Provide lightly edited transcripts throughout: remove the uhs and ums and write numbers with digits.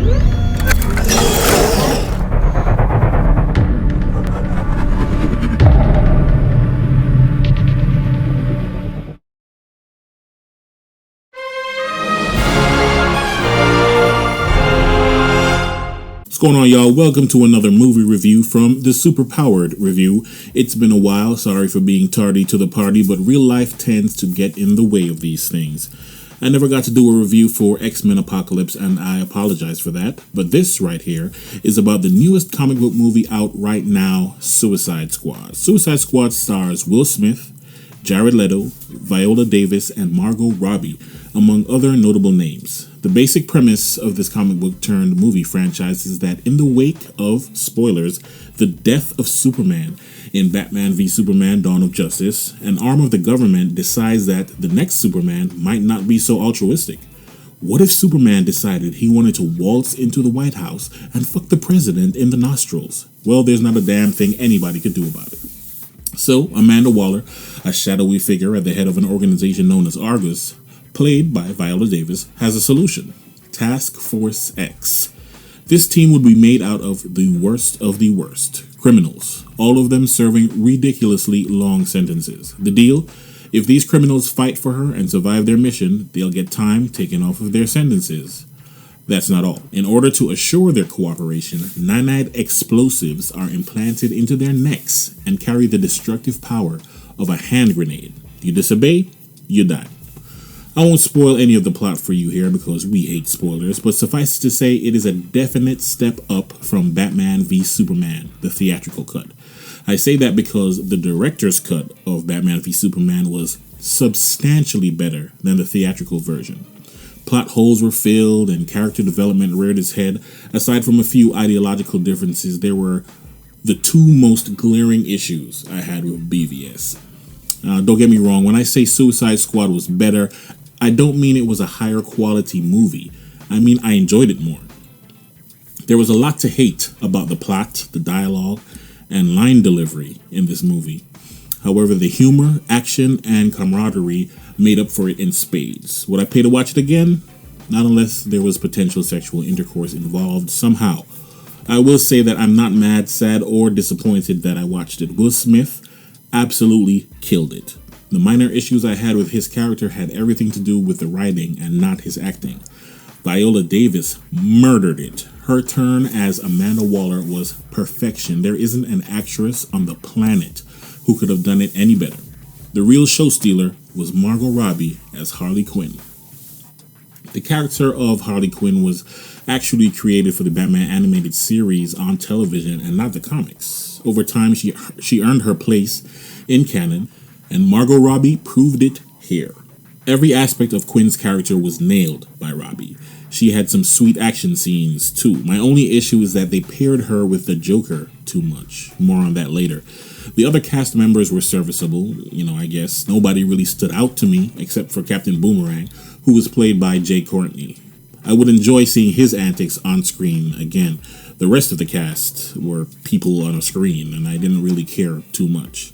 What's going on, y'all? Welcome to another movie review from the Superpowered Review. It's been a while, sorry for being tardy to the party, but real life tends to get in the way of these things. I never got to do a review for X-Men Apocalypse, and I apologize for that, but this right here is about the newest comic book movie out right now, Suicide Squad. Suicide Squad stars Will Smith, Jared Leto, Viola Davis, and Margot Robbie, among other notable names. The basic premise of this comic book turned movie franchise is that in the wake of, spoilers, the death of Superman in Batman v Superman Dawn of Justice, an arm of the government decides that the next Superman might not be so altruistic. What if Superman decided he wanted to waltz into the White House and fuck the president in the nostrils? Well, there's not a damn thing anybody could do about it. So, Amanda Waller, a shadowy figure at the head of an organization known as Argus, played by Viola Davis, has a solution: Task Force X. This team would be made out of the worst criminals, all of them serving ridiculously long sentences. The deal? If these criminals fight for her and survive their mission, they'll get time taken off of their sentences. That's not all. In order to assure their cooperation, nanite explosives are implanted into their necks and carry the destructive power of a hand grenade. You disobey, you die. I won't spoil any of the plot for you here because we hate spoilers, but suffice it to say it is a definite step up from Batman v Superman, the theatrical cut. I say that because the director's cut of Batman v Superman was substantially better than the theatrical version. Plot holes were filled and character development reared its head. Aside from a few ideological differences, there were the two most glaring issues I had with BVS. Don't get me wrong, when I say Suicide Squad was better, I don't mean it was a higher quality movie. I mean I enjoyed it more. There was a lot to hate about the plot, the dialogue, and line delivery in this movie. However, the humor, action, and camaraderie made up for it in spades. Would I pay to watch it again? Not unless there was potential sexual intercourse involved somehow. I will say that I'm not mad, sad, or disappointed that I watched it. Will Smith absolutely killed it. The minor issues I had with his character had everything to do with the writing and not his acting. Viola Davis murdered it. Her turn as Amanda Waller was perfection. There isn't an actress on the planet who could have done it any better. The real show stealer was Margot Robbie as Harley Quinn. The character of Harley Quinn was actually created for the Batman animated series on television and not the comics. Over time, she earned her place in canon, and Margot Robbie proved it here. Every aspect of Quinn's character was nailed by Robbie. She had some sweet action scenes too. My only issue is that they paired her with the Joker too much. More on that later. The other cast members were serviceable, I guess. Nobody really stood out to me except for Captain Boomerang, who was played by Jai Courtney. I would enjoy seeing his antics on screen again. The rest of the cast were people on a screen, and I didn't really care too much.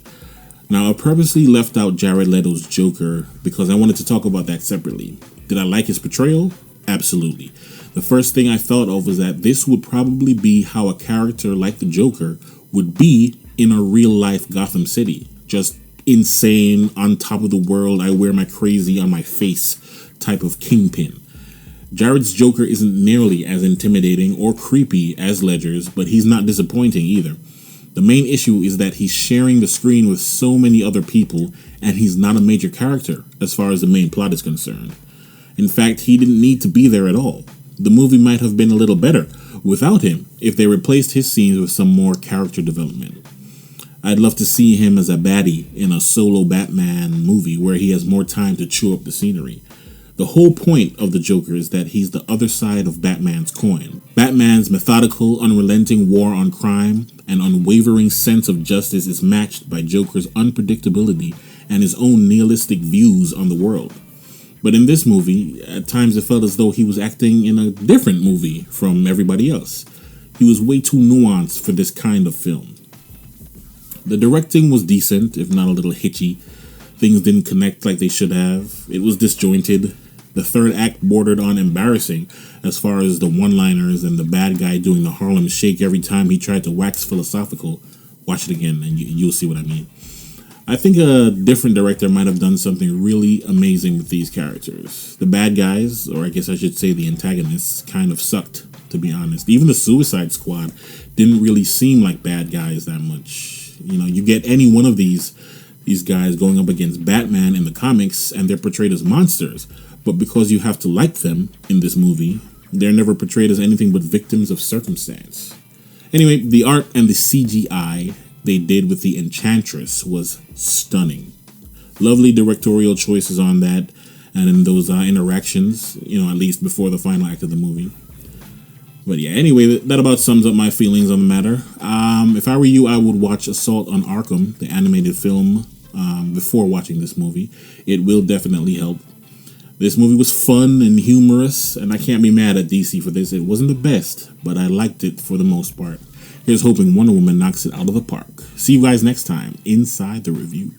Now, I purposely left out Jared Leto's Joker because I wanted to talk about that separately. Did I like his portrayal? Absolutely. The first thing I thought of was that this would probably be how a character like the Joker would be in a real-life Gotham City. Just insane, on top of the world, I wear my crazy on my face type of kingpin. Jared's Joker isn't nearly as intimidating or creepy as Ledger's, but he's not disappointing either. The main issue is that he's sharing the screen with so many other people, and he's not a major character as far as the main plot is concerned. In fact, he didn't need to be there at all. The movie might have been a little better without him if they replaced his scenes with some more character development. I'd love to see him as a baddie in a solo Batman movie where he has more time to chew up the scenery. The whole point of the Joker is that he's the other side of Batman's coin. Batman's methodical, unrelenting war on crime and unwavering sense of justice is matched by Joker's unpredictability and his own nihilistic views on the world. But in this movie, at times it felt as though he was acting in a different movie from everybody else. He was way too nuanced for this kind of film. The directing was decent, if not a little hitchy. Things didn't connect like they should have. It was disjointed. The third act bordered on embarrassing as far as the one-liners and the bad guy doing the Harlem Shake every time he tried to wax philosophical. Watch it again and you'll see what I mean. I think a different director might have done something really amazing with these characters. The bad guys, or I guess I should say the antagonists, kind of sucked, to be honest. Even the Suicide Squad didn't really seem like bad guys that much. You know, you get any one of these guys going up against Batman in the comics and they're portrayed as monsters. But because you have to like them in this movie, they're never portrayed as anything but victims of circumstance. Anyway, the art and the CGI they did with the Enchantress was stunning. Lovely directorial choices on that and in those interactions, you know, at least before the final act of the movie. But yeah, anyway, that about sums up my feelings on the matter. If I were you, I would watch Assault on Arkham, the animated film, before watching this movie. It will definitely help. This movie was fun and humorous, and I can't be mad at DC for this. It wasn't the best, but I liked it for the most part. Here's hoping Wonder Woman knocks it out of the park. See you guys next time inside the review.